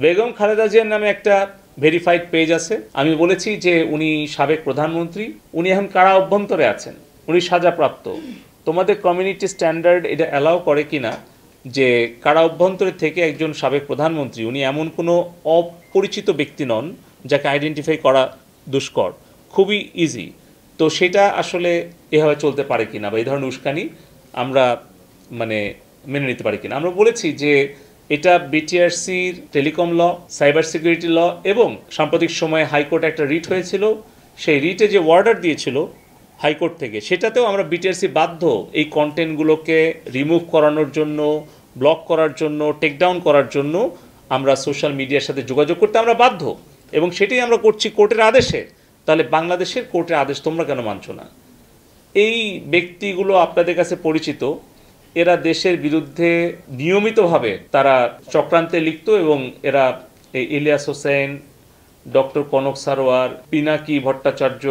বেগম খালেদা জিয়ার নামে একটা ভেরিফাইড পেজ আছে। আমি বলেছি যে উনি সাবেক প্রধানমন্ত্রী, উনি এখন কারা অভ্যন্তরে আছেন, উনি সাজাপ্রাপ্ত। তোমাদের কমিউনিটি স্ট্যান্ডার্ড এটা অ্যালাউ করে কিনা যে কারা অভ্যন্তরে থেকে একজন সাবেক প্রধানমন্ত্রী, উনি এমন কোনো অপরিচিত ব্যক্তি নন যাকে আইডেন্টিফাই করা দুষ্কর, খুবই ইজি। তো সেটা আসলে এভাবে চলতে পারে কিনা বা এই ধরনের উস্কানি আমরা মানে মেনে নিতে পারি কিনা। আমরা বলেছি যে এটা বিটিআরসির টেলিকম ল, সাইবার সিকিউরিটি ল এবং সাম্প্রতিক সময়ে হাইকোর্টে একটা রিট হয়েছিল, সেই রিটে যে অর্ডার দিয়েছিল হাইকোর্ট থেকে, সেটাতেও আমরা বিটিআরসি বাধ্য এই কন্টেন্টগুলোকে রিমুভ করানোর জন্য, ব্লক করার জন্য, টেকডাউন করার জন্য আমরা সোশ্যাল মিডিয়ার সাথে যোগাযোগ করতে আমরা বাধ্য, এবং সেটাই আমরা করছি কোর্টের আদেশে। তাহলে বাংলাদেশের কোর্টের আদেশ তোমরা কেন মানছো না? এই ব্যক্তিগুলো আপনাদের কাছে পরিচিত, এরা দেশের বিরুদ্ধে নিয়মিতভাবে তারা চক্রান্তে লিপ্ত, এবং এরা ইলিয়াস হোসেন, ডক্টর কনক সারোয়ার, পিনাকি ভট্টাচার্য,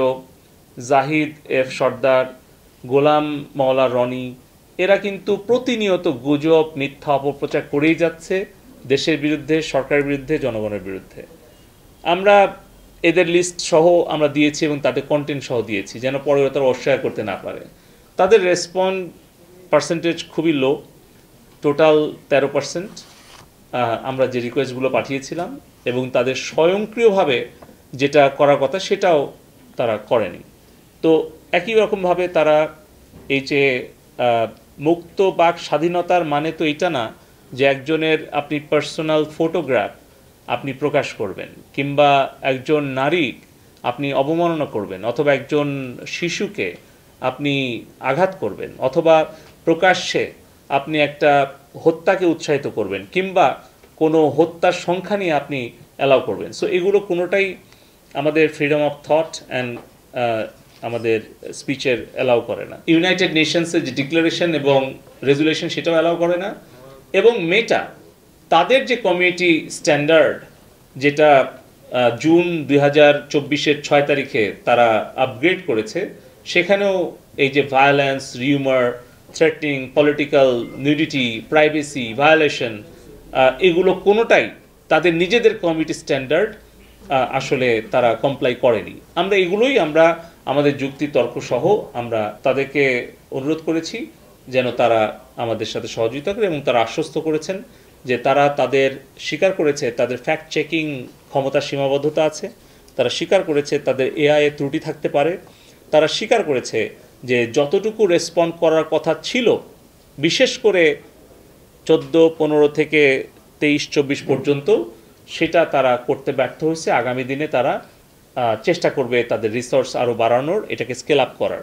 জাহিদ এফ সর্দার, গোলাম মাওলা রনি, এরা কিন্তু প্রতিনিয়ত গুজব, মিথ্যা অপপ্রচার করেই যাচ্ছে দেশের বিরুদ্ধে, সরকারের বিরুদ্ধে, জনগণের বিরুদ্ধে। আমরা এদের লিস্ট সহ আমরা দিয়েছি এবং তাদের কন্টেন্ট সহ দিয়েছি যেন পরে তারা অস্বীকার করতে না পারে। তাদের রেসপন্ড পার্সেন্টেজ খুবই লো, টোটাল 13%। আমরা যে রিকোয়েস্টগুলো পাঠিয়েছিলাম এবং তাদের স্বয়ংক্রিয়ভাবে যেটা করার কথা সেটাও তারা করেনি। তো একই রকমভাবে তারা এই যে মুক্ত বাক স্বাধীনতার মানে তো এটা না যে একজনের আপনি পার্সোনাল ফটোগ্রাফ আপনি প্রকাশ করবেন, কিংবা একজন নারী আপনি অবমাননা করবেন, অথবা একজন শিশুকে আপনি আঘাত করবেন, অথবা প্রকাশ্যে আপনি একটা হত্যাকে উৎসাহিত করবেন, কিংবা কোনো হত্যার সংখ্যা নিয়ে আপনি অ্যালাউ করবেন। সো এগুলো কোনোটাই আমাদের ফ্রিডম অফ থট অ্যান্ড আমাদের স্পিচের অ্যালাউ করে না। ইউনাইটেড নেশনসের যে ডিক্লারেশন এবং রেজুলেশন সেটাও অ্যালাউ করে না। এবং মেটা তাদের যে কমিউনিটি স্ট্যান্ডার্ড, যেটা জুন 2024-এর 6 তারিখে তারা আপগ্রেড করেছে, সেখানেও এই যে violence, rumour, threatening, political nudity, privacy violation, এগুলো কোনোটাই তাদের নিজেদের কমিউনিটি স্ট্যান্ডার্ড আসলে তারা কমপ্লাই করেনি। আমরা এগুলোই আমরা আমাদের যুক্তি তর্ক সহ আমরা তাদেরকে অনুরোধ করেছি যেন তারা আমাদের সাথে সহযোগিতা করে, এবং তারা আশ্বস্ত করেছেন যে তারা তাদের স্বীকার করেছে তাদের ফ্যাক্ট চেকিং ক্ষমতার সীমাবদ্ধতা আছে, তারা স্বীকার করেছে তাদের এআই এ ত্রুটি থাকতে পারে, তারা স্বীকার করেছে যে যতটুকু রেসপন্ড করার কথা ছিল, বিশেষ করে 14, 15 থেকে 23, 24 পর্যন্ত, সেটা তারা করতে ব্যর্থ হয়েছে। আগামী দিনে তারা চেষ্টা করবে তাদের রিসোর্স আরও বাড়ানোর, এটাকে স্কেল আপ করার।